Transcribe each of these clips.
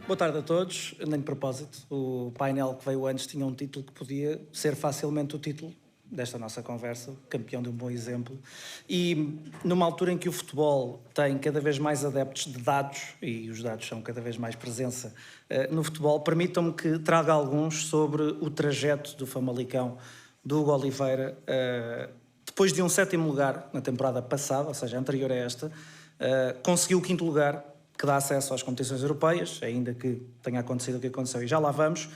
Boa tarde a todos. Nem de propósito, o painel que veio antes tinha um título que podia ser facilmente o título desta nossa conversa, campeão de um bom exemplo. E numa altura em que o futebol tem cada vez mais adeptos de dados, e os dados são cada vez mais presença no futebol, permitam-me que traga alguns sobre o trajeto do Famalicão do Hugo Oliveira, depois de um sétimo lugar na temporada passada, ou seja, anterior a esta, conseguiu o quinto lugar, que dá acesso às competições europeias, ainda que tenha acontecido o que aconteceu, e já lá vamos.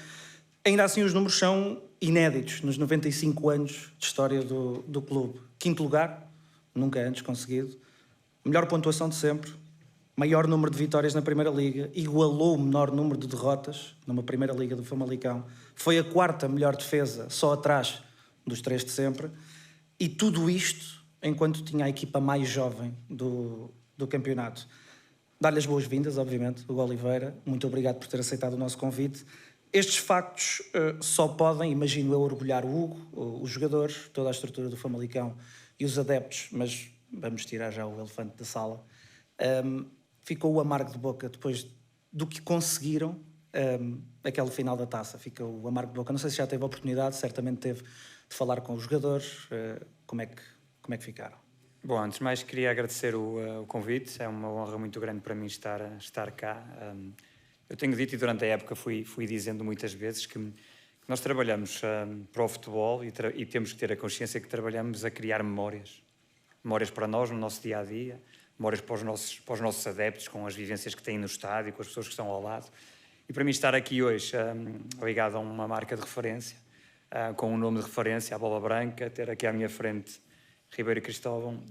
Ainda assim, os números são inéditos nos 95 anos de história do clube. Quinto lugar, nunca antes conseguido. Melhor pontuação de sempre. Maior número de vitórias na Primeira Liga. Igualou o menor número de derrotas numa Primeira Liga do Famalicão. Foi a quarta melhor defesa, só atrás dos três de sempre. E tudo isto enquanto tinha a equipa mais jovem do campeonato. Dar-lhe as boas-vindas, obviamente, Hugo Oliveira. Muito obrigado por ter aceitado o nosso convite. Estes factos só podem, imagino eu, orgulhar o Hugo, os jogadores, toda a estrutura do Famalicão e os adeptos, mas vamos tirar já o elefante da sala. Ficou o amargo de boca depois do que conseguiram, aquele final da taça. Fica o amargo de boca. Não sei se já teve a oportunidade, certamente teve, de falar com os jogadores. Como é que ficaram? Bom, antes de mais queria agradecer o convite, é uma honra muito grande para mim estar cá. Eu tenho dito e durante a época fui dizendo muitas vezes que nós trabalhamos para o futebol e temos que ter a consciência que trabalhamos a criar memórias. Memórias para nós, no nosso dia-a-dia, memórias para os nossos adeptos, com as vivências que têm no estádio, com as pessoas que estão ao lado. E para mim estar aqui hoje, ligado a uma marca de referência, com um nome de referência, a Bola Branca, ter aqui à minha frente Ribeiro e Cristóvão,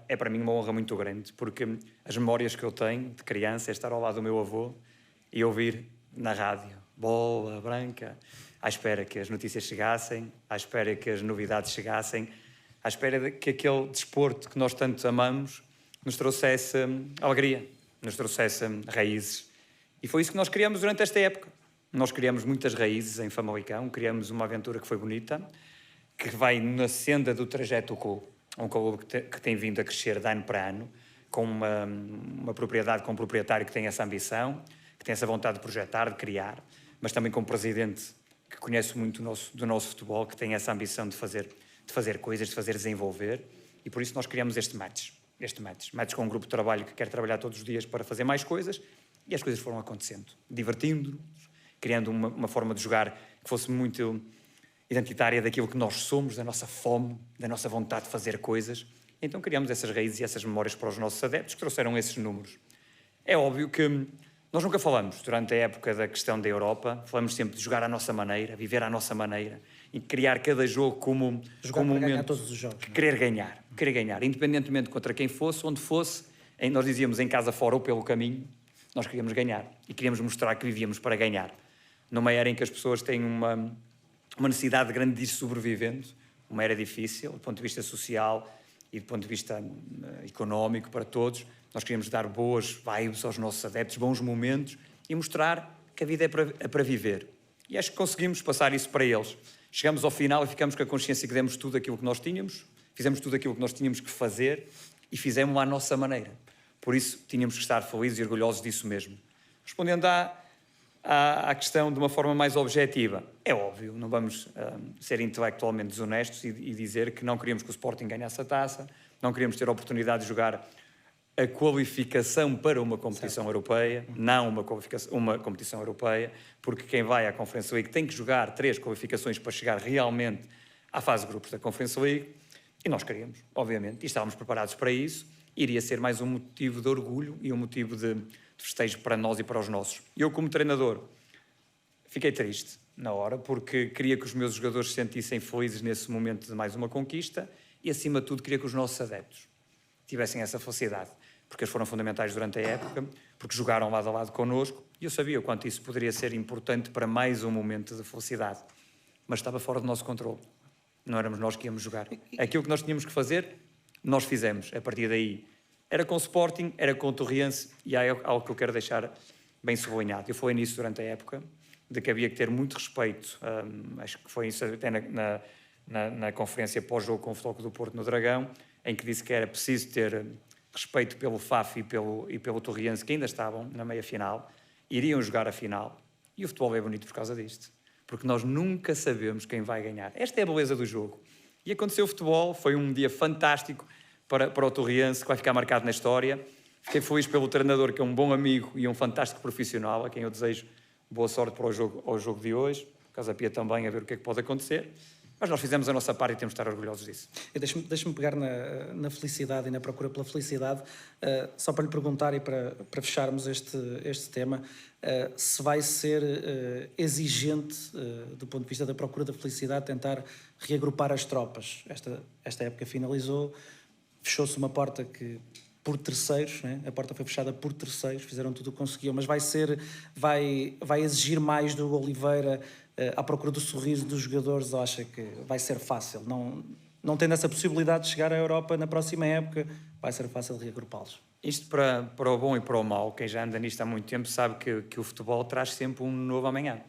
é para mim uma honra muito grande, porque as memórias que eu tenho de criança é estar ao lado do meu avô e ouvir na rádio Bola Branca, à espera que as notícias chegassem, à espera que as novidades chegassem, à espera de que aquele desporto que nós tanto amamos nos trouxesse alegria, nos trouxesse raízes. E foi isso que nós criamos durante esta época. Nós criamos muitas raízes em Famalicão, criamos uma aventura que foi bonita, que vai na senda do trajeto do clube. Um clube que tem vindo a crescer de ano para ano, com uma propriedade, com um proprietário que tem essa ambição, que tem essa vontade de projetar, de criar, mas também com um presidente que conhece muito do nosso futebol, que tem essa ambição de fazer coisas, de fazer desenvolver, e por isso nós criamos este match com um grupo de trabalho que quer trabalhar todos os dias para fazer mais coisas, e as coisas foram acontecendo, divertindo-nos, criando uma forma de jogar que fosse muito identitária daquilo que nós somos, da nossa fome, da nossa vontade de fazer coisas. Então criamos essas raízes e essas memórias para os nossos adeptos que trouxeram esses números. É óbvio que nós nunca falamos, durante a época da questão da Europa, falamos sempre de jogar à nossa maneira, viver à nossa maneira e criar cada jogo como um momento. Ganhar todos os jogos. Querer ganhar, independentemente contra quem fosse, onde fosse, nós dizíamos em casa fora ou pelo caminho, nós queríamos ganhar e queríamos mostrar que vivíamos para ganhar. Numa era em que as pessoas têm uma necessidade grande de ir sobrevivendo, uma era difícil, do ponto de vista social e do ponto de vista económico para todos. Nós queríamos dar boas vibes aos nossos adeptos, bons momentos e mostrar que a vida é para viver. E acho que conseguimos passar isso para eles. Chegamos ao final e ficamos com a consciência que demos tudo aquilo que nós tínhamos, fizemos tudo aquilo que nós tínhamos que fazer e fizemos à nossa maneira. Por isso, tínhamos que estar felizes e orgulhosos disso mesmo. Respondendo à questão de uma forma mais objetiva. É óbvio, não vamos ser intelectualmente desonestos e dizer que não queríamos que o Sporting ganhasse a taça, não queríamos ter a oportunidade de jogar a qualificação para uma competição europeia, não uma competição europeia, porque quem vai à Conference League tem que jogar 3 qualificações para chegar realmente à fase de grupos da Conference League, e nós queríamos, obviamente, e estávamos preparados para isso. Iria ser mais um motivo de orgulho e um motivo de festejo para nós e para os nossos. Eu, como treinador, fiquei triste na hora, porque queria que os meus jogadores se sentissem felizes nesse momento de mais uma conquista e, acima de tudo, queria que os nossos adeptos tivessem essa felicidade, porque eles foram fundamentais durante a época, porque jogaram lado a lado connosco e eu sabia o quanto isso poderia ser importante para mais um momento de felicidade. Mas estava fora do nosso controle. Não éramos nós que íamos jogar. Aquilo que nós tínhamos que fazer, nós fizemos. A partir daí, era com o Sporting, era com o Torriense, e há algo que eu quero deixar bem sublinhado. Eu falei nisso durante a época, de que havia que ter muito respeito, acho que foi isso até na conferência pós-jogo com o Futebol Clube do Porto no Dragão, em que disse que era preciso ter respeito pelo FAF e pelo Torriense, que ainda estavam na meia-final, iriam jogar a final. E o futebol é bonito por causa disto. Porque nós nunca sabemos quem vai ganhar. Esta é a beleza do jogo. E aconteceu o futebol, foi um dia fantástico para o Torriense, que vai ficar marcado na história. Fiquei feliz pelo treinador, que é um bom amigo e um fantástico profissional, a quem eu desejo boa sorte para o jogo de hoje. Casa Pia também, a ver o que é que pode acontecer. Mas nós fizemos a nossa parte e temos de estar orgulhosos disso. Deixa-me pegar na felicidade e na procura pela felicidade, só para lhe perguntar e para fecharmos este tema, se vai ser exigente, do ponto de vista da procura da felicidade, tentar reagrupar as tropas. Esta época finalizou, fechou-se uma porta que, por terceiros, né? A porta foi fechada por terceiros, fizeram tudo o que conseguiam, mas vai exigir mais do Oliveira à procura do sorriso dos jogadores, ou acha que vai ser fácil? Não tendo essa possibilidade de chegar à Europa na próxima época, vai ser fácil reagrupá-los? Isto para o bom e para o mau, quem já anda nisto há muito tempo sabe que o futebol traz sempre um novo amanhã.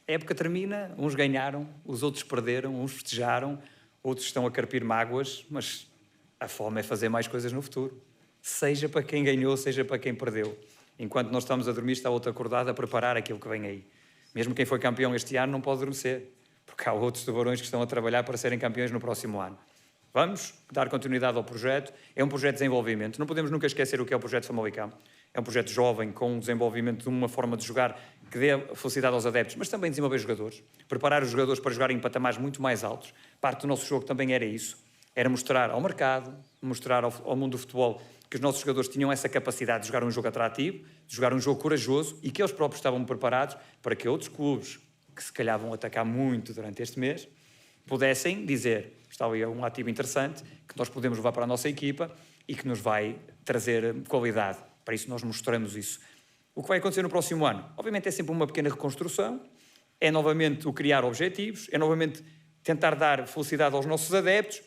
A época termina, uns ganharam, os outros perderam, uns festejaram, outros estão a carpir mágoas, mas a fome é fazer mais coisas no futuro. Seja para quem ganhou, seja para quem perdeu. Enquanto nós estamos a dormir, está outro acordado a preparar aquilo que vem aí. Mesmo quem foi campeão este ano não pode adormecer, porque há outros tubarões que estão a trabalhar para serem campeões no próximo ano. Vamos dar continuidade ao projeto. É um projeto de desenvolvimento. Não podemos nunca esquecer o que é o projeto Famalicão. É um projeto jovem, com um desenvolvimento de uma forma de jogar que dê felicidade aos adeptos, mas também desenvolver jogadores. Preparar os jogadores para jogarem em patamares muito mais altos. Parte do nosso jogo também era isso. Era mostrar ao mercado, mostrar ao mundo do futebol que os nossos jogadores tinham essa capacidade de jogar um jogo atrativo, de jogar um jogo corajoso e que eles próprios estavam preparados para que outros clubes, que se calhar vão atacar muito durante este mês, pudessem dizer, está ali um ativo interessante, que nós podemos levar para a nossa equipa e que nos vai trazer qualidade. Para isso nós mostramos isso. O que vai acontecer no próximo ano? Obviamente é sempre uma pequena reconstrução, é novamente o criar objetivos, é novamente tentar dar felicidade aos nossos adeptos,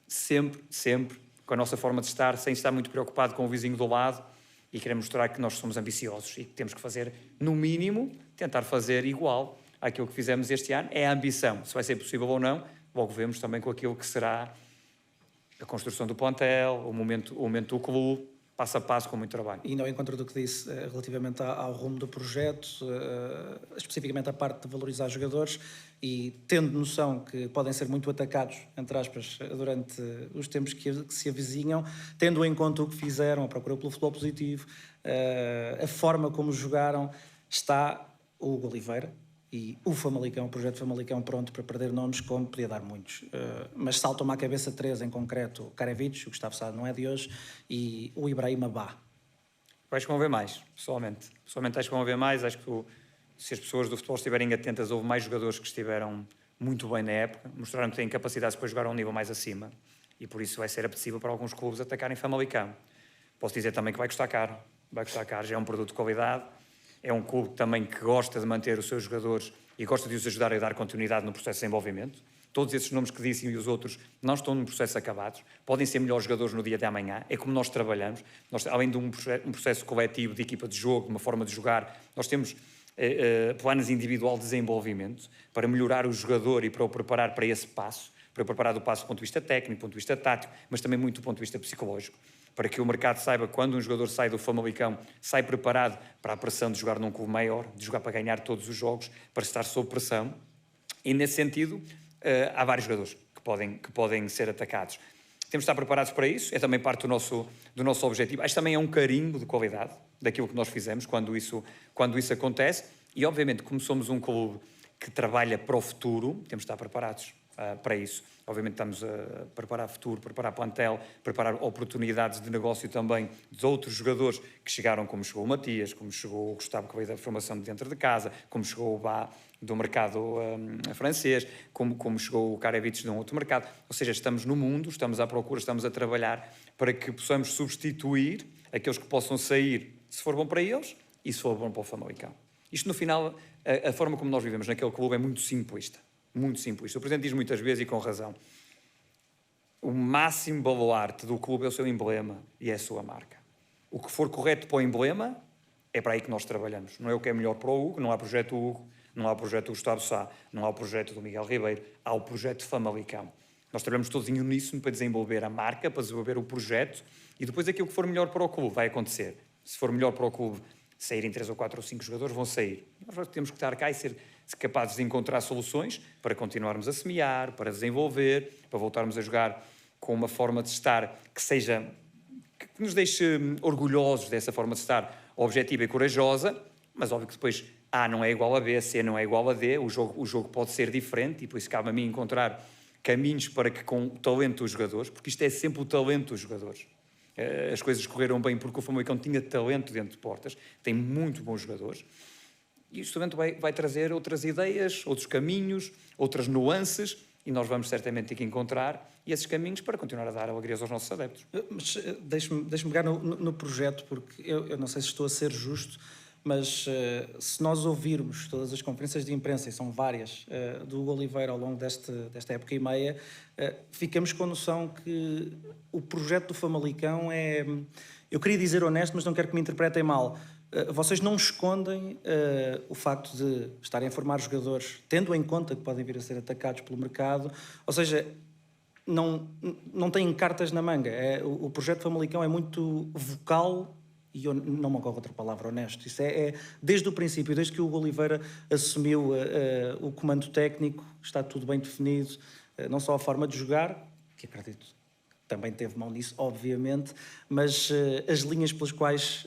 sempre, com a nossa forma de estar, sem estar muito preocupado com o vizinho do lado e querer mostrar que nós somos ambiciosos e que temos que fazer, no mínimo, tentar fazer igual àquilo que fizemos este ano. É a ambição. Se vai ser possível ou não, logo vemos também com aquilo que será a construção do plantel, o momento do clube, passo a passo, com muito trabalho. E ao encontro do que disse relativamente ao rumo do projeto, especificamente a parte de valorizar jogadores e tendo noção que podem ser muito atacados, entre aspas, durante os tempos que se avizinham, tendo em conta o que fizeram, a procura pelo futebol positivo, a forma como jogaram, está o Hugo Oliveira e o Famalicão, o projeto Famalicão pronto para perder nomes como podia dar muitos. Mas saltam-me à cabeça três em concreto: o Karevic, o Gustavo Sá não é de hoje, e o Ibrahima Ba. Acho que vão ver mais, pessoalmente. Pessoalmente acho que vão ver mais. Acho que se as pessoas do futebol estiverem atentas, houve mais jogadores que estiveram muito bem na época, mostraram que têm capacidade para jogar a um nível mais acima e por isso vai ser apetecível para alguns clubes atacarem Famalicão. Posso dizer também que vai custar caro. Vai custar caro, já é um produto de qualidade. É um clube também que gosta de manter os seus jogadores e gosta de os ajudar a dar continuidade no processo de desenvolvimento. Todos esses nomes que disse e os outros não estão num processo acabados. Podem ser melhores jogadores no dia de amanhã. É como nós trabalhamos. Nós, além de um processo coletivo de equipa de jogo, de uma forma de jogar, nós temos planos individual de desenvolvimento para melhorar o jogador e para o preparar para esse passo, para o preparar do passo do ponto de vista técnico, do ponto de vista tático, mas também muito do ponto de vista psicológico, para que o mercado saiba quando um jogador sai do Famalicão, sai preparado para a pressão de jogar num clube maior, de jogar para ganhar todos os jogos, para estar sob pressão. E nesse sentido, há vários jogadores que podem ser atacados. Temos de estar preparados para isso, é também parte do nosso objetivo. Acho que também é um carimbo de qualidade daquilo que nós fizemos quando isso acontece. E, obviamente, como somos um clube que trabalha para o futuro, temos de estar preparados para isso. Obviamente estamos a preparar futuro, preparar plantel, preparar oportunidades de negócio também de outros jogadores que chegaram, como chegou o Matias, como chegou o Gustavo, que veio da formação de dentro de casa, como chegou o Bá do mercado francês, como chegou o Karevic de um outro mercado. Ou seja, estamos no mundo, estamos à procura, estamos a trabalhar para que possamos substituir aqueles que possam sair, se for bom para eles e se for bom para o Famalicão. Isto, no final, a forma como nós vivemos naquele clube é muito simplista. Muito simplista. O Presidente diz muitas vezes, e com razão, o máximo baluarte do clube é o seu emblema e é a sua marca. O que for correto para o emblema é para aí que nós trabalhamos. Não é o que é melhor para o Hugo, não há projeto Hugo, não há o projeto do Gustavo Sá, não há o projeto do Miguel Ribeiro, há o projeto Famalicão. Nós trabalhamos todos em uníssono para desenvolver a marca, para desenvolver o projeto e depois aquilo que for melhor para o clube vai acontecer. Se for melhor para o clube saírem 3 ou 4 ou 5 jogadores, vão sair. Nós temos que estar cá e ser capazes de encontrar soluções para continuarmos a semear, para desenvolver, para voltarmos a jogar com uma forma de estar que nos deixe orgulhosos dessa forma de estar objetiva e corajosa, mas óbvio que depois A não é igual a B, C não é igual a D, o jogo pode ser diferente e por isso cabe a mim encontrar caminhos para que com o talento dos jogadores, porque isto é sempre o talento dos jogadores. As coisas correram bem porque o Famalicão tinha talento dentro de portas, tem muito bons jogadores, e o talento vai trazer outras ideias, outros caminhos, outras nuances, e nós vamos certamente ter que encontrar esses caminhos para continuar a dar alegrias aos nossos adeptos. Mas deixe-me pegar no projeto, porque eu não sei se estou a ser justo, mas se nós ouvirmos todas as conferências de imprensa, e são várias, do Hugo Oliveira ao longo desta época e meia, ficamos com a noção que o projeto do Famalicão é... Eu queria dizer honesto, mas não quero que me interpretem mal. Vocês não escondem o facto de estarem a formar jogadores, tendo em conta que podem vir a ser atacados pelo mercado, ou seja, não têm cartas na manga. O projeto Famalicão é muito vocal, e eu não me ocorre outra palavra, honesto. Isso é desde o princípio, desde que o Hugo Oliveira assumiu o comando técnico, está tudo bem definido, não só a forma de jogar, que acredito também teve mão nisso, obviamente, mas as linhas pelas quais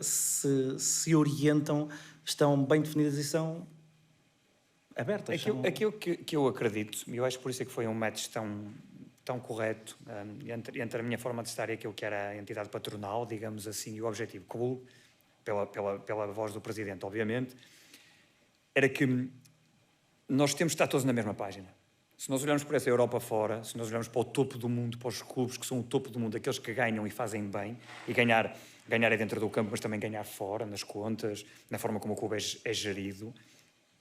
se orientam estão bem definidas e são abertas. Aquilo que eu acredito, e eu acho que por isso é que foi um match tão correto entre a minha forma de estar e aquilo que era a entidade patronal, digamos assim, e o objetivo clube, pela voz do presidente, obviamente, era que nós temos de estar todos na mesma página. Se nós olharmos para essa Europa fora, se nós olharmos para o topo do mundo, para os clubes que são o topo do mundo, aqueles que ganham e fazem bem, e ganhar é dentro do campo, mas também ganhar fora, nas contas, na forma como o clube é gerido,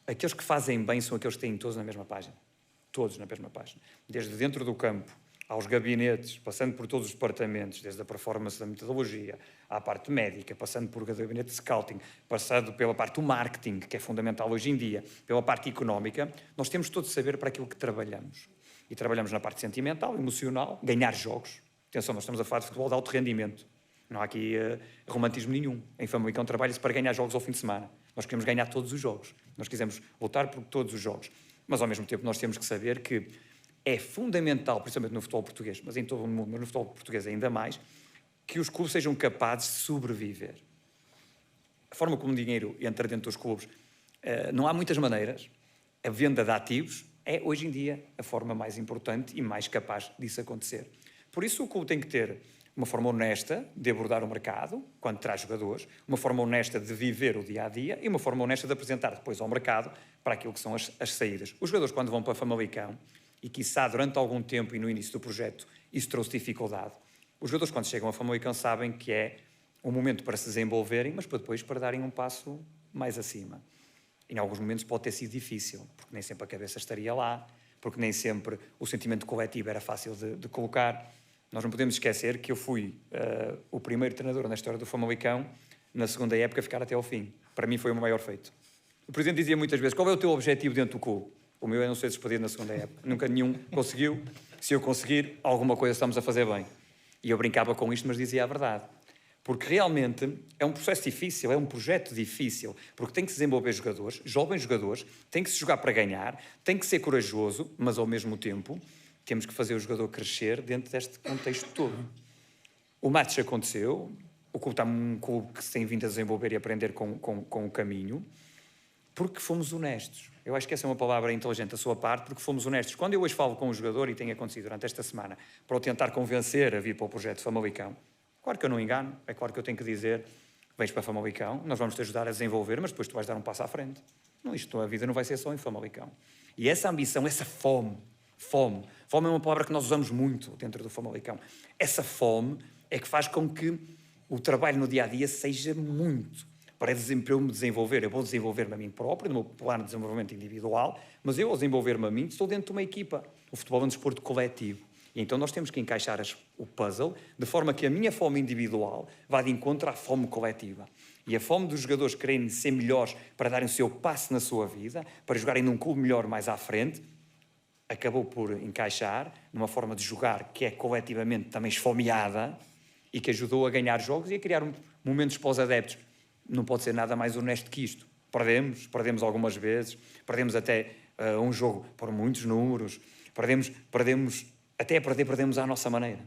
aqueles que fazem bem são aqueles que têm todos na mesma página. Todos na mesma página. Desde dentro do campo, aos gabinetes, passando por todos os departamentos, desde a performance da metodologia, à parte médica, passando por o gabinete de scouting, passando pela parte do marketing, que é fundamental hoje em dia, pela parte económica, nós temos todo de saber para aquilo que trabalhamos. E trabalhamos na parte sentimental, emocional, ganhar jogos. Atenção, nós estamos a falar de futebol de alto rendimento. Não há aqui romantismo nenhum. Em Famalicão trabalha-se para ganhar jogos ao fim de semana. Nós queremos ganhar todos os jogos. Nós quisemos lutar por todos os jogos. Mas, ao mesmo tempo, nós temos que saber que é fundamental, principalmente no futebol português, mas em todo o mundo, mas no futebol português ainda mais, que os clubes sejam capazes de sobreviver. A forma como o dinheiro entra dentro dos clubes, não há muitas maneiras. A venda de ativos é, hoje em dia, a forma mais importante e mais capaz disso acontecer. Por isso, o clube tem que ter uma forma honesta de abordar o mercado, quando traz jogadores, uma forma honesta de viver o dia-a-dia e uma forma honesta de apresentar depois ao mercado para aquilo que são as saídas. Os jogadores, quando vão para Famalicão, e quiçá durante algum tempo e no início do projeto isso trouxe dificuldade, os jogadores, quando chegam a Famalicão, sabem que é um momento para se desenvolverem, mas para depois para darem um passo mais acima. Em alguns momentos pode ter sido difícil, porque nem sempre a cabeça estaria lá, porque nem sempre o sentimento coletivo era fácil de colocar. Nós não podemos esquecer que eu fui o primeiro treinador na história do Famalicão, na segunda época, a ficar até ao fim. Para mim foi o maior feito. O presidente dizia muitas vezes: qual é o teu objetivo dentro do clube? O meu é não ser despedido na segunda época. Nunca nenhum conseguiu. Se eu conseguir, alguma coisa estamos a fazer bem. E eu brincava com isto, mas dizia a verdade. Porque realmente é um processo difícil, é um projeto difícil, porque tem que se desenvolver jogadores, jovens jogadores, tem que se jogar para ganhar, tem que ser corajoso, mas ao mesmo tempo temos que fazer o jogador crescer dentro deste contexto todo. O match aconteceu, o clube está um clube que se tem vindo a desenvolver e aprender com o caminho, porque fomos honestos. Eu acho que essa é uma palavra inteligente da sua parte, porque fomos honestos. Quando eu hoje falo com o jogador, e tem acontecido durante esta semana, para o tentar convencer a vir para o projeto Famalicão, claro que eu não engano, é claro que eu tenho que dizer: vens para Famalicão, nós vamos te ajudar a desenvolver, mas depois tu vais dar um passo à frente. Não, isto, a vida não vai ser só em Famalicão. E essa ambição, essa fome é uma palavra que nós usamos muito dentro do Famalicão. Essa fome é que faz com que o trabalho no dia-a-dia seja muito. Para eu me desenvolver, eu vou desenvolver-me a mim próprio, no meu plano de desenvolvimento individual, mas eu, ao desenvolver-me a mim, estou dentro de uma equipa. O futebol é um desporto coletivo. E então nós temos que encaixar o puzzle de forma que a minha fome individual vá de encontro à fome coletiva. E a fome dos jogadores quererem ser melhores para darem o seu passo na sua vida, para jogarem num clube melhor mais à frente, acabou por encaixar numa forma de jogar que é coletivamente também esfomeada e que ajudou a ganhar jogos e a criar momentos para os adeptos não pode ser nada mais honesto que isto. Perdemos algumas vezes, perdemos até um jogo por muitos números, perdemos até a perder, perdemos à nossa maneira,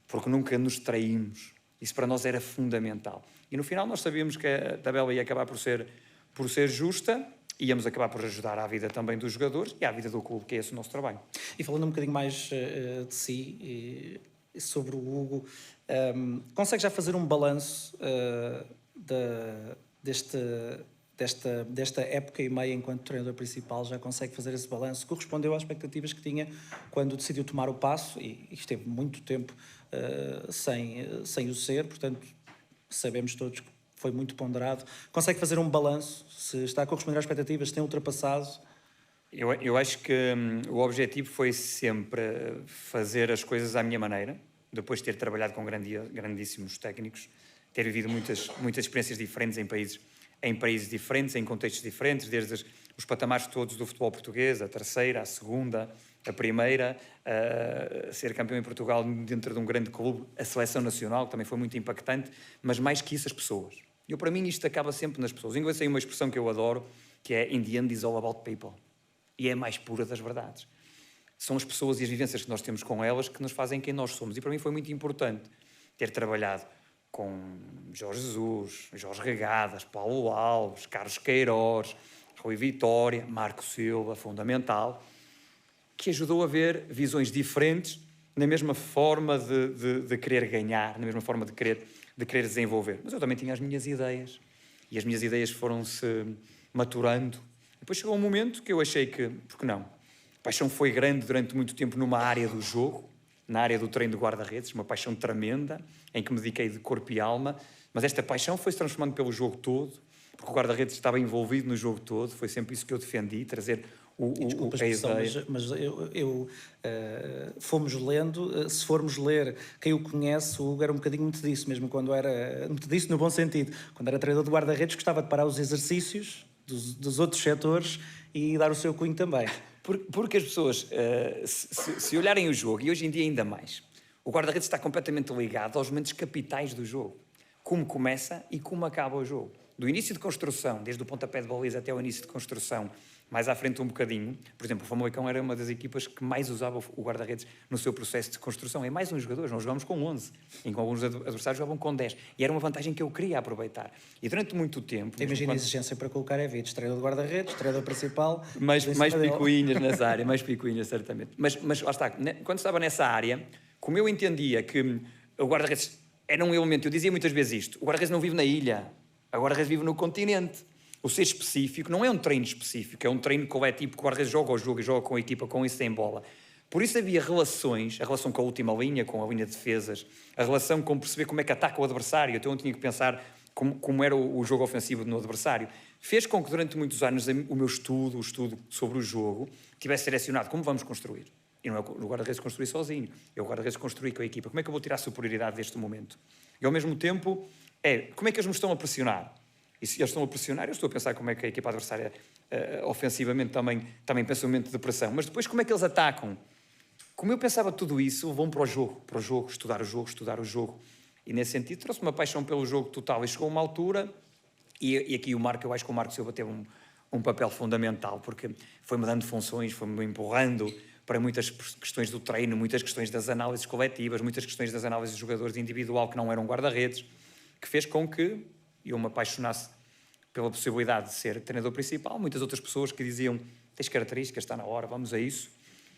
porque nunca nos traímos. Isso para nós era fundamental. E no final nós sabíamos que a tabela ia acabar por ser justa, íamos acabar por ajudar à vida também dos jogadores e à vida do clube, que é esse o nosso trabalho. E falando um bocadinho mais de si e sobre o Hugo, consegue já fazer um balanço desta época e meia enquanto treinador principal? Já consegue fazer esse balanço? Correspondeu às expectativas que tinha quando decidiu tomar o passo e esteve muito tempo sem o ser, portanto sabemos todos que foi muito ponderado. Consegue fazer um balanço? Se está a corresponder às expectativas, se tem ultrapassado? Eu acho que o objetivo foi sempre fazer as coisas à minha maneira, depois de ter trabalhado com grandíssimos técnicos, ter vivido muitas experiências diferentes em países diferentes, em contextos diferentes, desde os patamares todos do futebol português, a terceira, a segunda, a primeira, ser campeão em Portugal dentro de um grande clube, a seleção nacional, que também foi muito impactante, mas mais que isso, as pessoas. Para mim, isto acaba sempre nas pessoas. Em inglês tem uma expressão que eu adoro, que é "in the end is all about people". E é a mais pura das verdades. São as pessoas e as vivências que nós temos com elas que nos fazem quem nós somos. E para mim foi muito importante ter trabalhado com Jorge Jesus, Jorge Regadas, Paulo Alves, Carlos Queiroz, Rui Vitória, Marco Silva, fundamental, que ajudou a ver visões diferentes na mesma forma de querer ganhar, na mesma forma de querer desenvolver. Mas eu também tinha as minhas ideias. E as minhas ideias foram-se maturando. Depois chegou um momento que eu achei que, por que não? A paixão foi grande durante muito tempo numa área do jogo, na área do treino de guarda-redes, uma paixão tremenda, em que me dediquei de corpo e alma, mas esta paixão foi se transformando pelo jogo todo, porque o guarda-redes estava envolvido no jogo todo, foi sempre isso que eu defendi, trazer Desculpa a ideia. mas fomos lendo, se formos ler quem o conhece, o Hugo era um bocadinho muito disso, mesmo quando era, muito disso no bom sentido, quando era treinador de guarda-redes gostava de parar os exercícios dos outros setores e dar o seu cunho também. Porque as pessoas, se olharem o jogo, e hoje em dia ainda mais, o guarda-redes está completamente ligado aos momentos capitais do jogo. Como começa e como acaba o jogo. Do início de construção, desde o pontapé de baliza até o início de construção, mais à frente um bocadinho, por exemplo, o Famalicão era uma das equipas que mais usava o guarda-redes no seu processo de construção. É mais uns jogadores, nós jogamos com 11, em que alguns adversários jogavam com 10. E era uma vantagem que eu queria aproveitar. E durante muito tempo... Imagina a exigência para colocar Evites, treinador de guarda-redes, treinador principal... Mais picuinhas nessa área, mais picuinhas, certamente. Mas lá está, quando estava nessa área, como eu entendia que o guarda-redes era um elemento, eu dizia muitas vezes isto, o guarda-redes não vive na ilha, o guarda-redes vive no continente. O ser específico não é um treino específico, é um treino coletivo, que o guarda-redes joga ao jogo e joga com a equipa, com isso sem bola. Por isso havia relações, a relação com a última linha, com a linha de defesas, a relação com perceber como é que ataca o adversário, então eu tinha que pensar como era o jogo ofensivo do adversário. Fez com que durante muitos anos o meu estudo sobre o jogo, tivesse direcionado como vamos construir. E não é o guarda-redes construir sozinho, é o guarda-redes construir com a equipa. Como é que eu vou tirar a superioridade deste momento? E ao mesmo tempo, como é que eles me estão a pressionar? E se eles estão a pressionar, eu estou a pensar como é que a equipa adversária ofensivamente também pensa um momento de pressão. Mas depois como é que eles atacam? Como eu pensava tudo isso, vão para o jogo, estudar o jogo. E nesse sentido trouxe uma paixão pelo jogo total. E chegou uma altura, e aqui eu acho que o Marco Silva teve um papel fundamental, porque foi-me dando funções, foi-me empurrando para muitas questões do treino, muitas questões das análises coletivas, muitas questões das análises de jogadores individual que não eram guarda-redes, que fez com que eu me apaixonasse pela possibilidade de ser treinador principal. Muitas outras pessoas que diziam, tens características, está na hora, vamos a isso.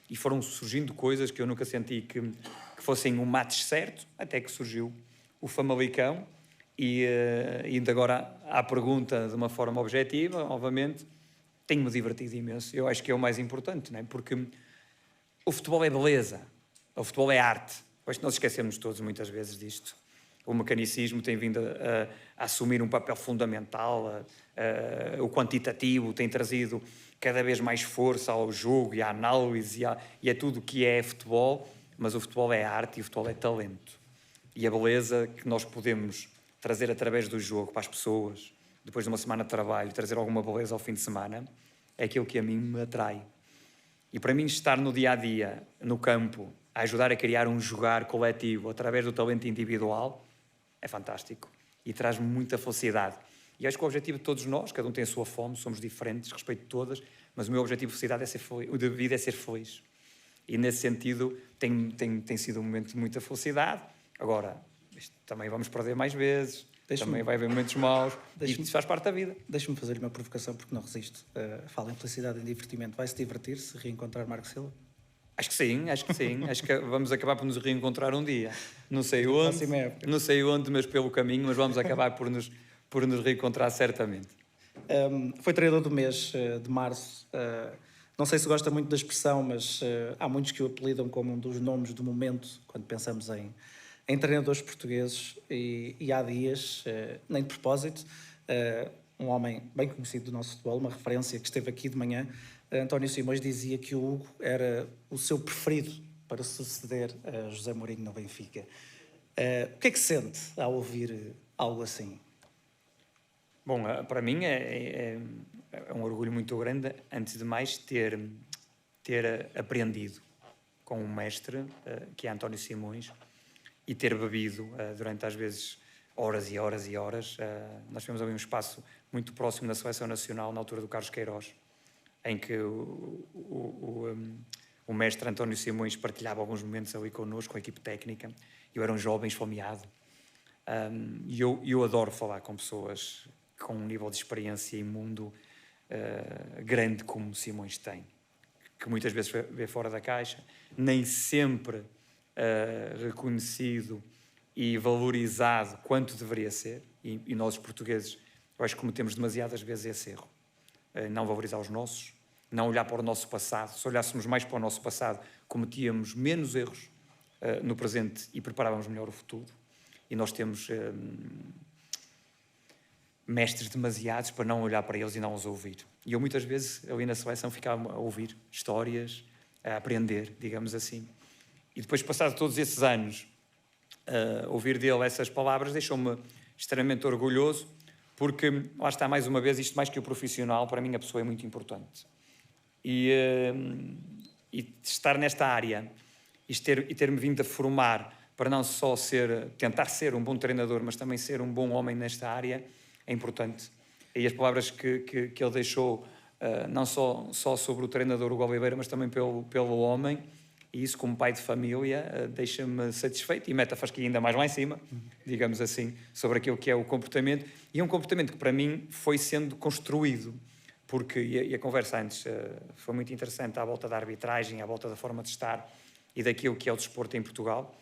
E foram surgindo coisas que eu nunca senti que fossem um match certo, até que surgiu o Famalicão. E indo agora à pergunta de uma forma objetiva, obviamente, tenho-me divertido imenso. Eu acho que é o mais importante, não é? Porque o futebol é beleza, o futebol é arte. Acho que nós esquecemos todos muitas vezes disto. O mecanicismo tem vindo a assumir um papel fundamental, o quantitativo tem trazido cada vez mais força ao jogo e à análise e a tudo o que é futebol, mas o futebol é arte e o futebol é talento. E a beleza que nós podemos trazer através do jogo para as pessoas, depois de uma semana de trabalho, trazer alguma beleza ao fim de semana, é aquilo que a mim me atrai. E para mim estar no dia-a-dia, no campo, a ajudar a criar um jogar coletivo através do talento individual, é fantástico e traz-me muita felicidade. E acho que o objetivo de todos nós, cada um tem a sua fome, somos diferentes, respeito todas, mas o meu objetivo de felicidade é ser feliz, o de vida é ser feliz. E nesse sentido tem sido um momento de muita felicidade. Agora, também vamos perder mais vezes, também vai haver momentos maus, e isso faz parte da vida. Deixa-me fazer-lhe uma provocação, porque não resisto. Fala em felicidade e em divertimento. Vai-se divertir se reencontrar Marco Silva? Acho que sim. Acho que vamos acabar por nos reencontrar um dia. Não sei onde, mas pelo caminho, mas vamos acabar por nos reencontrar certamente. Foi treinador do mês de março. Não sei se gosta muito da expressão, mas há muitos que o apelidam como um dos nomes do momento, quando pensamos em treinadores portugueses. E há dias, nem de propósito, um homem bem conhecido do nosso futebol, uma referência que esteve aqui de manhã, António Simões, dizia que o Hugo era o seu preferido para suceder a José Mourinho no Benfica. O que é que sente ao ouvir algo assim? Bom, para mim é um orgulho muito grande, antes de mais, ter aprendido com um mestre, que é António Simões, e ter bebido durante, às vezes, horas e horas e horas. Nós tivemos ali um espaço muito próximo da Seleção Nacional, na altura do Carlos Queiroz, em que o mestre António Simões partilhava alguns momentos ali connosco, com a equipe técnica. Eu era um jovem esfomeado. E eu adoro falar com pessoas com um nível de experiência e mundo grande como Simões tem, que muitas vezes vê fora da caixa, nem sempre reconhecido e valorizado quanto deveria ser, e nós, os portugueses, eu acho que cometemos demasiadas vezes esse erro. Não valorizar os nossos, não olhar para o nosso passado. Se olhássemos mais para o nosso passado, cometíamos menos erros no presente e preparávamos melhor o futuro. E nós temos mestres demasiados para não olhar para eles e não os ouvir. E eu muitas vezes, ali na seleção, ficava a ouvir histórias, a aprender, digamos assim. E depois, passados todos esses anos, ouvir dele essas palavras deixou-me extremamente orgulhoso, porque, lá está, mais uma vez, isto mais que o profissional, para mim a pessoa é muito importante. E estar nesta área e ter-me vindo a formar para não só tentar ser um bom treinador, mas também ser um bom homem nesta área, é importante. E as palavras que ele deixou, não só sobre o treinador Hugo Oliveira, mas também pelo homem, e isso como pai de família deixa-me satisfeito e mete a fasquia ainda mais lá em cima, digamos assim, sobre aquilo que é o comportamento. E é um comportamento que para mim foi sendo construído, porque, e a conversa antes foi muito interessante, à volta da arbitragem, à volta da forma de estar e daquilo que é o desporto em Portugal.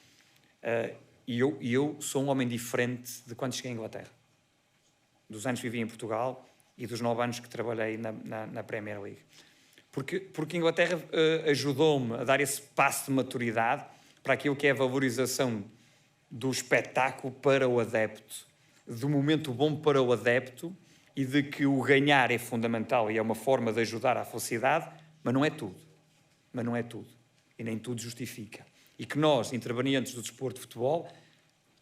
E eu sou um homem diferente de quando cheguei à Inglaterra. Dos anos que vivi em Portugal e dos 9 anos que trabalhei na Premier League. Porque a Inglaterra ajudou-me a dar esse passo de maturidade para aquilo que é a valorização do espetáculo para o adepto, do momento bom para o adepto, e de que o ganhar é fundamental e é uma forma de ajudar à felicidade, mas não é tudo. E nem tudo justifica. E que nós, intervenientes do desporto de futebol,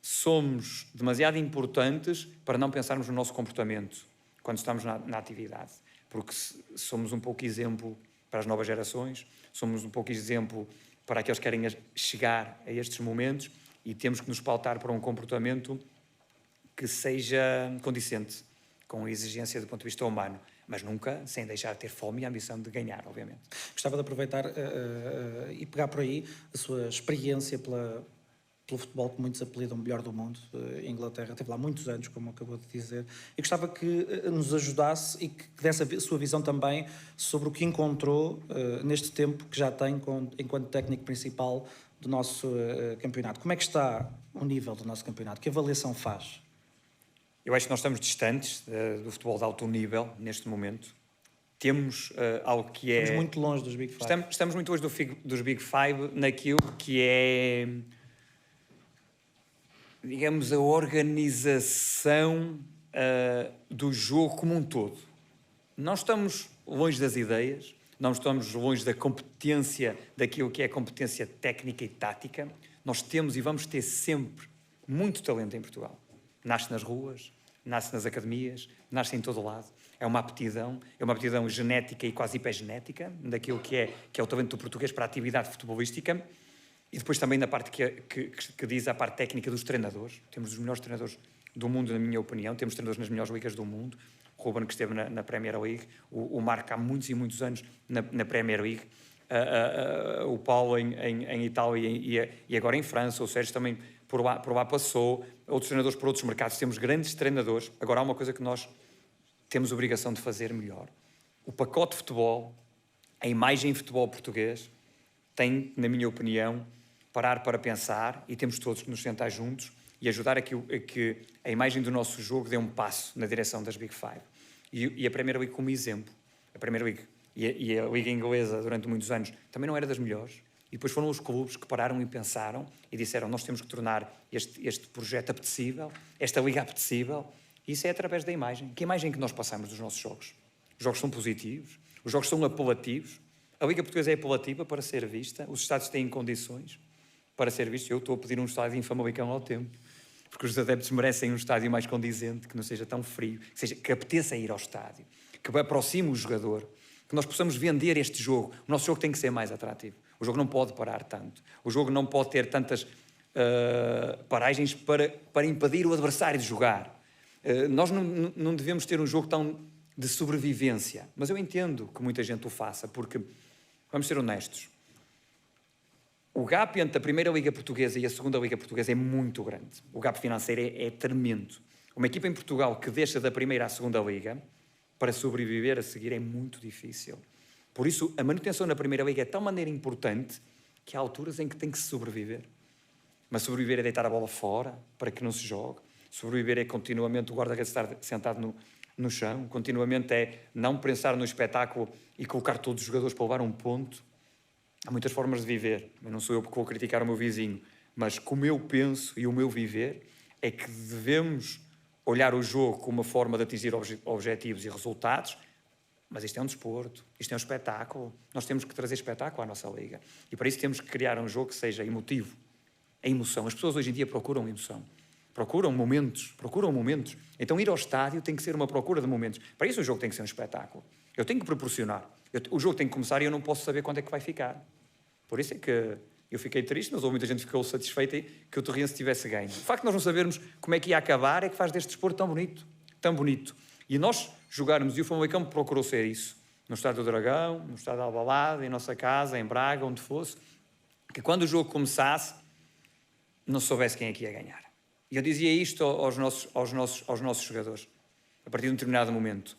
somos demasiado importantes para não pensarmos no nosso comportamento quando estamos na atividade. Porque somos um pouco exemplo para as novas gerações, somos um pouco exemplo para aqueles que querem chegar a estes momentos, e temos que nos pautar para um comportamento que seja condicente com a exigência do ponto de vista humano, mas nunca sem deixar de ter fome e a ambição de ganhar, obviamente. Gostava de aproveitar e pegar por aí a sua experiência pelo futebol que muitos apelidam melhor do mundo. A Inglaterra teve lá muitos anos, como acabou de dizer, e gostava que nos ajudasse e que desse a sua visão também sobre o que encontrou neste tempo que já tem enquanto técnico principal do nosso campeonato. Como é que está o nível do nosso campeonato? Que avaliação faz? Eu acho que nós estamos distantes do futebol de alto nível neste momento. Temos algo que é... Estamos muito longe dos Big Five. Estamos muito longe dos Big Five naquilo que é, digamos, a organização do jogo como um todo. Não estamos longe das ideias, não estamos longe da competência, daquilo que é a competência técnica e tática. Nós temos e vamos ter sempre muito talento em Portugal. Nasce nas ruas, nasce nas academias, nasce em todo o lado. É uma aptidão genética e quase hipergenética daquilo que é o talento do português para a atividade futebolística. E depois também na parte que diz a parte técnica dos treinadores. Temos os melhores treinadores do mundo, na minha opinião. Temos treinadores nas melhores ligas do mundo. O Ruben, que esteve na Premier League. O Marco, há muitos e muitos anos, na Premier League. O Paulo em Itália e agora em França. O Sérgio também por lá passou. Outros treinadores por outros mercados. Temos grandes treinadores. Agora, há uma coisa que nós temos obrigação de fazer melhor. O pacote de futebol, a imagem de futebol português, tem, na minha opinião, parar para pensar, e temos todos que nos sentar juntos e ajudar a que a imagem do nosso jogo dê um passo na direção das Big Five. E a Premier League como exemplo. A Premier League e a Liga Inglesa, durante muitos anos, também não era das melhores. E depois foram os clubes que pararam e pensaram e disseram, nós temos que tornar este projeto apetecível, esta liga apetecível. E isso é através da imagem. Que imagem que nós passamos dos nossos jogos? Os jogos são positivos, os jogos são apelativos. A Liga Portuguesa é apelativa para ser vista, os estádios têm condições para ser vistos. Eu estou a pedir um estádio em Famalicão ao tempo, porque os adeptos merecem um estádio mais condizente, que não seja tão frio, que apeteça ir ao estádio, que aproxime o jogador, que nós possamos vender este jogo. O nosso jogo tem que ser mais atrativo. O jogo não pode parar tanto. O jogo não pode ter tantas paragens para impedir o adversário de jogar. Nós não devemos ter um jogo tão de sobrevivência, mas eu entendo que muita gente o faça, porque, vamos ser honestos, o gap entre a primeira Liga Portuguesa e a segunda Liga Portuguesa é muito grande. O gap financeiro é tremendo. Uma equipa em Portugal que deixa da primeira à segunda Liga, para sobreviver a seguir, é muito difícil. Por isso, a manutenção na primeira Liga é de tal maneira importante que há alturas em que tem que se sobreviver. Mas sobreviver é deitar a bola fora para que não se jogue. Sobreviver é continuamente o guarda-redes estar sentado no chão. Continuamente é não pensar no espetáculo e colocar todos os jogadores para levar um ponto. Há muitas formas de viver. Eu não sou eu que vou criticar o meu vizinho. Mas como eu penso e o meu viver é que devemos olhar o jogo como uma forma de atingir objetivos e resultados. Mas isto é um desporto, isto é um espetáculo. Nós temos que trazer espetáculo à nossa liga. E para isso temos que criar um jogo que seja emotivo. A emoção. As pessoas hoje em dia procuram emoção. Procuram momentos. Então ir ao estádio tem que ser uma procura de momentos. Para isso o jogo tem que ser um espetáculo. Eu tenho que proporcionar. O jogo tem que começar e eu não posso saber quando é que vai ficar. Por isso é que eu fiquei triste, mas muita gente ficou satisfeita que o Torrense tivesse ganho. O facto de nós não sabermos como é que ia acabar é que faz deste desporto tão bonito. Tão bonito. E nós jogarmos, e o Famalicão procurou ser isso. No Estádio do Dragão, no Estádio de Alvalade, em nossa casa, em Braga, onde fosse. Que quando o jogo começasse, não soubesse quem é que ia ganhar. E eu dizia isto aos nossos jogadores. A partir de um determinado momento.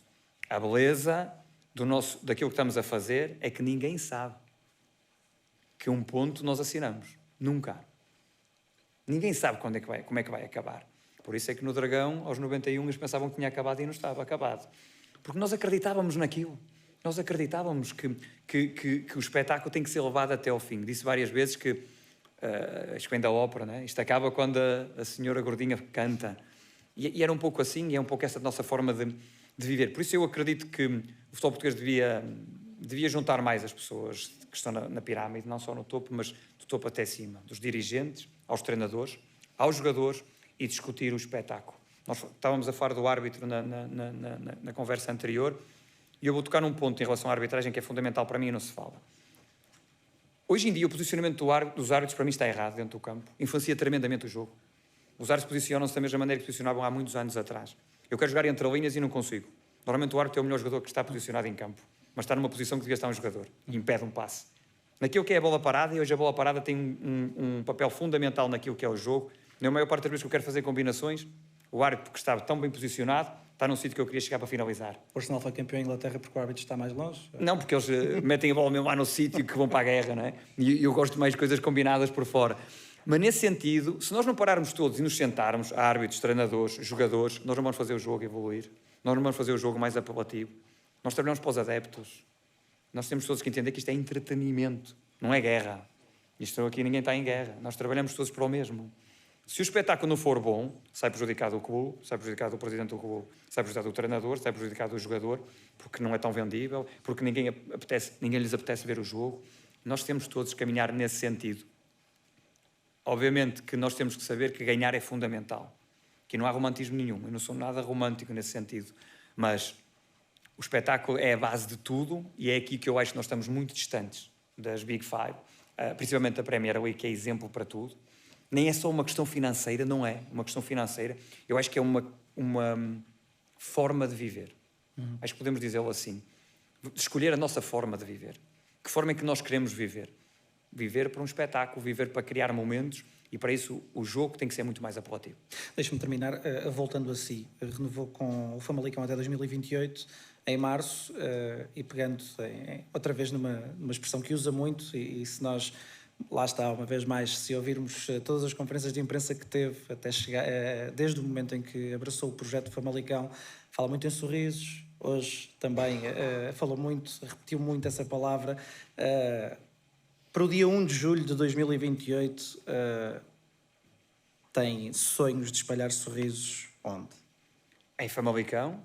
A beleza daquilo que estamos a fazer é que ninguém sabe que um ponto nós assinamos. Nunca. Ninguém sabe como é que vai acabar. Por isso é que no Dragão, aos 91, eles pensavam que tinha acabado e não estava acabado. Porque nós acreditávamos naquilo. Nós acreditávamos que o espetáculo tem que ser levado até ao fim. Disse várias vezes que acho que vem da ópera, né? Isto acaba quando a senhora gordinha canta. E era um pouco assim, e é um pouco essa nossa forma de viver. Por isso eu acredito que o futebol português devia juntar mais as pessoas que estão na pirâmide, não só no topo, mas do topo até cima, dos dirigentes, aos treinadores, aos jogadores, e discutir o espetáculo. Nós estávamos a falar do árbitro na conversa anterior, e eu vou tocar num ponto em relação à arbitragem que é fundamental para mim e não se fala. Hoje em dia, o posicionamento dos árbitros, para mim, está errado dentro do campo. Influencia tremendamente o jogo. Os árbitros posicionam-se da mesma maneira que posicionavam há muitos anos atrás. Eu quero jogar entre linhas e não consigo. Normalmente o árbitro é o melhor jogador que está posicionado em campo, mas está numa posição que devia estar um jogador e impede um passe. Naquilo que é a bola parada, e hoje a bola parada tem um papel fundamental naquilo que é o jogo. Na maior parte das vezes que eu quero fazer combinações, o árbitro que está tão bem posicionado está num sítio que eu queria chegar para finalizar. O Arsenal foi campeão em Inglaterra porque o árbitro está mais longe? Não, porque eles metem a bola mesmo lá no sítio que vão para a guerra, não é? E eu gosto mais de coisas combinadas por fora. Mas nesse sentido, se nós não pararmos todos e nos sentarmos, árbitros, treinadores, jogadores, nós não vamos fazer o jogo evoluir. Nós não vamos fazer o jogo mais apelativo. Nós trabalhamos para os adeptos. Nós temos todos que entender que isto é entretenimento, não é guerra. Isto aqui ninguém está em guerra. Nós trabalhamos todos para o mesmo. Se o espetáculo não for bom, sai prejudicado o clube, sai prejudicado o presidente do clube, sai prejudicado o treinador, sai prejudicado o jogador, porque não é tão vendível, porque ninguém lhes apetece ver o jogo. Nós temos todos que caminhar nesse sentido. Obviamente que nós temos que saber que ganhar é fundamental. Que não há romantismo nenhum. Eu não sou nada romântico nesse sentido. Mas o espetáculo é a base de tudo e é aqui que eu acho que nós estamos muito distantes das Big Five, principalmente da Premier League, que é exemplo para tudo. nem é só uma questão financeira, não é uma questão financeira. Eu acho que é uma forma de viver. Acho que podemos dizê-lo assim. De escolher a nossa forma de viver. Que forma é que nós queremos viver? Viver para um espetáculo, viver para criar momentos, e para isso o jogo tem que ser muito mais apelativo. Deixe-me terminar voltando a si. Renovou com o Famalicão até 2028, em março, e pegando outra vez numa expressão que usa muito, e se nós, lá está, uma vez mais, se ouvirmos todas as conferências de imprensa que teve, até chegar, desde o momento em que abraçou o projeto Famalicão, fala muito em sorrisos, hoje também falou muito, repetiu muito essa palavra. Para o dia 1 de julho de 2028, tem sonhos de espalhar sorrisos onde? Em Famalicão,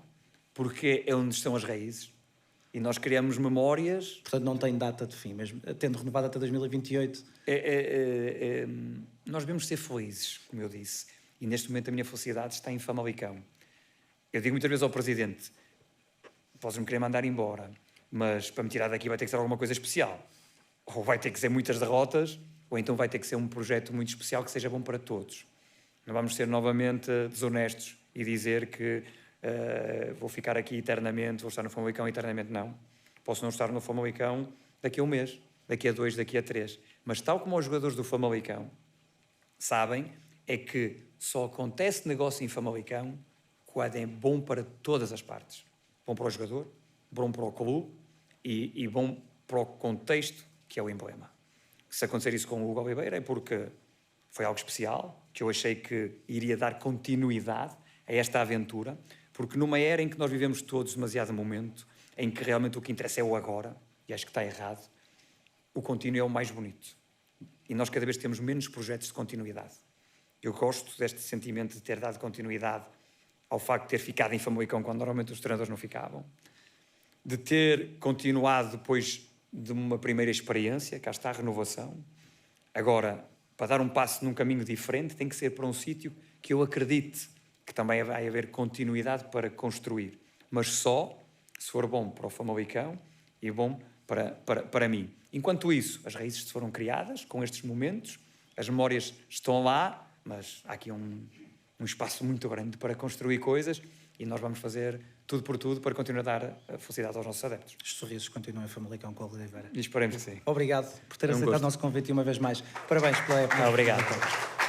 porque é onde estão as raízes. E nós criamos memórias. Portanto, não tem data de fim, mesmo tendo renovado até 2028. Nós devemos ser felizes, como eu disse. E neste momento a minha felicidade está em Famalicão. Eu digo muitas vezes ao Presidente, podes-me querer mandar embora, mas para me tirar daqui vai ter que ser alguma coisa especial. Ou vai ter que ser muitas derrotas, ou então vai ter que ser um projeto muito especial que seja bom para todos. Não vamos ser novamente desonestos e dizer que vou ficar aqui eternamente, vou estar no Famalicão eternamente. Não. Posso não estar no Famalicão daqui a um mês, daqui a 2, daqui a 3. Mas tal como os jogadores do Famalicão sabem, é que só acontece negócio em Famalicão quando é bom para todas as partes. Bom para o jogador, bom para o clube e bom para o contexto que é o emblema. Se acontecer isso com o Hugo Oliveira é porque foi algo especial, que eu achei que iria dar continuidade a esta aventura, porque numa era em que nós vivemos todos demasiado momento, em que realmente o que interessa é o agora, e acho que está errado, o contínuo é o mais bonito. E nós cada vez temos menos projetos de continuidade. Eu gosto deste sentimento de ter dado continuidade ao facto de ter ficado em Famalicão quando normalmente os treinadores não ficavam, de ter continuado depois de uma primeira experiência, cá está a renovação. Agora, para dar um passo num caminho diferente, tem que ser para um sítio que eu acredite que também vai haver continuidade para construir. Mas só se for bom para o Famalicão e bom para mim. Enquanto isso, as raízes foram criadas com estes momentos, as memórias estão lá, mas há aqui um espaço muito grande para construir coisas e nós vamos fazer tudo por tudo para continuar a dar a felicidade aos nossos adeptos. Os sorrisos continuam em Famalicão com o Oliveira. E esperemos que sim. Obrigado por ter aceitado o nosso convite uma vez mais. Parabéns pela época. Obrigado.